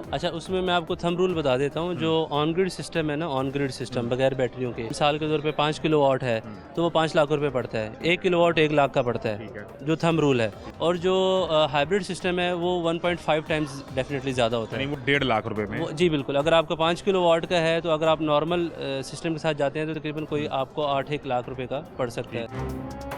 अच्छा, उसमें मैं आपको थंब रूल बता देता हूँ। जो ऑन ग्रिड सिस्टम है ना, ऑन ग्रिड सिस्टम बगैर बैटरियों के, मिसाल के तौर पे 5 किलोवाट है तो वो 5 लाख रुपए पड़ता है। 1 किलोवाट 1 लाख का पड़ता है, ठीक है। जो थंब रूल है। और जो हाइब्रिड सिस्टम है वो 1.5 टाइम्स डेफिनेटली ज़्यादा होता यानी है। वो 1.5 लाख रुपए में। जी बिल्कुल, अगर आपका 5 किलोवाट का है तो अगर आप नॉर्मल सिस्टम के साथ जाते हैं तो तकरीबन कोई आपको 8-1 लाख रुपए का पड़ सकता है।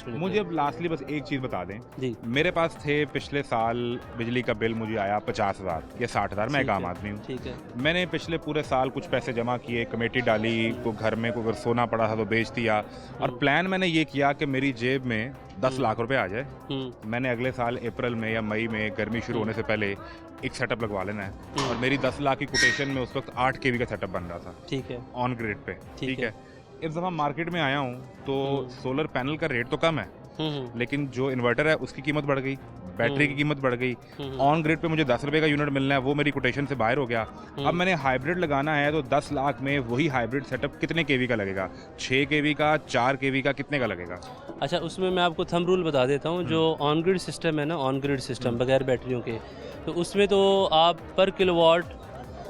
मुझे अब लास्टली बस एक चीज़ बता दें। जी मेरे पास थे पिछले साल बिजली का बिल मुझे आया 50,000 या 60,000। मैं एक ठीक आम है, आदमी हूँ। ठीक है। मैंने पिछले पूरे साल कुछ पैसे जमा किए, कमेटी डाली, को घर में को अगर सोना पड़ा था तो बेच दिया, और प्लान मैंने ये किया कि मेरी जेब में 10 लाख रुपए आ जाए। मैंने अगले साल अप्रैल में या मई में गर्मी शुरू होने से पहले एक सेटअप लगवा लेना है, और मेरी 10 लाख की कोटेशन में उस वक्त 8 केवी का सेटअप बन रहा था ठीक है, ऑन ग्रिड पे। ठीक है। है। इस दफ़ा मार्केट में आया हूँ तो सोलर पैनल का रेट तो कम है, लेकिन जो इन्वर्टर है उसकी कीमत बढ़ गई, बैटरी की कीमत बढ़ गई। ऑन ग्रिड पे मुझे 10 रुपए का यूनिट मिलना है, वो मेरी कोटेशन से बाहर हो गया। अब मैंने हाइब्रिड लगाना है तो 10 लाख में वही हाइब्रिड सेटअप कितने केवी का लगेगा? 6 केवी का, 4 केवी का, कितने का लगेगा? अच्छा, उसमें मैं आपको थंब रूल बता देता हूँ। जो ऑन ग्रिड सिस्टम है ना, ऑन ग्रिड सिस्टम बगैर बैटरियों के, तो उसमें तो आप पर किलोवाट,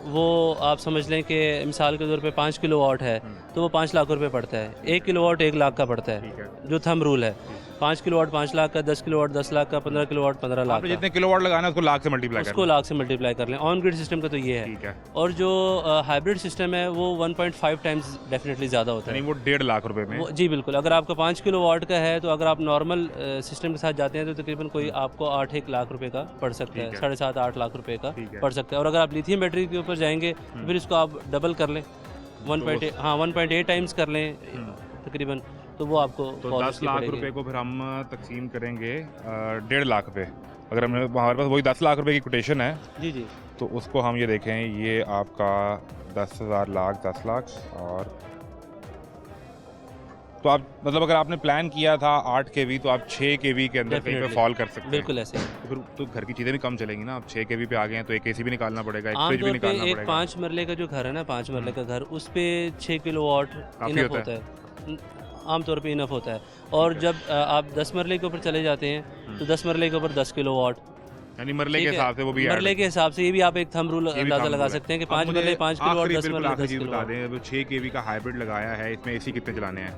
वो आप समझ लें कि मिसाल के तौर पे 5 किलोवाट है तो वो 5 लाख रुपए पड़ता है। 1 किलोवाट 1 लाख का पड़ता है, ठीक है। जो थंब रूल है। 5 किलोवाट 5 लाख का, 10 किलोवाट 10 लाख का, 15 किलोवाट 15 लाख आपने का। जितने किलोवाट लगाना है उसको लाख से मल्टीप्लाई उसको करना। लाख से मल्टीप्लाई कर लें। ऑन ग्रिड सिस्टम का तो ये है। ठीक है। और जो हाइब्रिड सिस्टम है वो 1.5 टाइम्स डेफिनेटली ज़्यादा होता है। यानी वो 1.5 लाख रुपए में। जी बिल्कुल, अगर आपका 5 किलोवाट का है तो अगर आप नॉर्मल सिस्टम के साथ जाते हैं तो तकरीबन कोई आपको 8-1 लाख रुपए का पड़ सकता है, 7.5-8 लाख रुपए का ठीक है। पड़ सकता है। और अगर आप लिथियम बैटरी के ऊपर जाएंगे तो फिर इसको आप डबल कर लें, 1.8 टाइम्स कर लें तकरीबन, तो वो आपको तो कॉस्ट 10 की लाख पड़ेगी। रुपए को फिर हम तकसीम करेंगे 1.5 लाख पे। अगर हमें हमारे पास वही 10 लाख रुपए की कोटेशन है जी जी तो उसको हम ये देखें, ये आपका 10,000 लाख 10 लाख, और तो आप मतलब अगर आपने प्लान किया था 8 केवी तो आप 6 केवी के अंदर कहीं पे Definitely. फॉल कर सकते हैं। बिल्कुल ऐसे ही। तो फिर तो घर की चीज़ें भी कम चलेंगी ना। आप 6 केवी पे आ गए हैं तो एक एसी भी निकालना पड़ेगा, एक फ्रिज भी आमतौर पे निकालना एक पड़ेगा। 5 मरले का जो घर है ना, 5 मरले का घर, उस पे 6 किलोवाट काफ़ी इनफ होता होता है। आमतौर पे इनफ होता है। और जब आप 10 मरले के ऊपर चले जाते हैं तो 10 मरले के ऊपर 10 किलोवाट, यानी मरले के ठीक है। हिसाब से वो भी मरले के हिसाब से ये भी आप एक थंब रूल ये भी अंदाजा काम लगा हुआ है। सकते हैं कि अब 5 मुझे मरले 5 किलोवाट, आखिरी 10 बिल्कुल मरले आखिरी 10 चीज़ बता किलोवाट। दें, वो 6 केवी का हाइब्रिड लगाया है, इसमें एसी कितने चलाने हैं?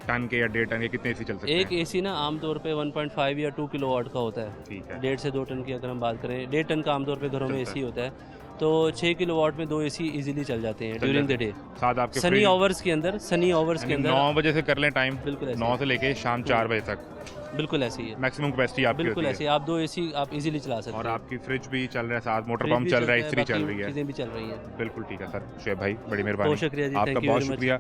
टन के या 1.5 टन के कितने एसी चल सकते एक हैं? एसी ना आमतौर पे 1.5 या 2 किलोवाट का होता है। ठीक है। 1.5 से 2 टन की अगर हम बात करें, 1.5 टन का आमतौर पे घरों में चलता एसी होता है। तो 6 किलोवाट में 2 एसी इजीली चल जाते हैं ड्यूरिंग द डे, साथ आपके सनी फ्रिज, आवर्स के अंदर। सनी आवर्स के अंदर 9 बजे से कर लें टाइम, बिल्कुल ऐसे 9 से लेके शाम 4 बजे तक बिल्कुल ऐसी है। मैक्सिमम कैपेसिटी आपकी बिल्कुल होती ऐसे है। आप 2 एसी आप इजीली चला सकते और हैं। आपकी फ्रिज भी चल रहा है, साथ मोटर फ्रिज पंप भी चल रहा है, है, इस्त्री चल बाकी रही है। चीज़ें भी चल रही हैं। बिल्कुल ठीक है सर, शुएब भाई बड़ी मेहरबानी। बहुत शुक्रिया जी, आपका थैंक यू बहुत वेरी मच। शुक्रिया।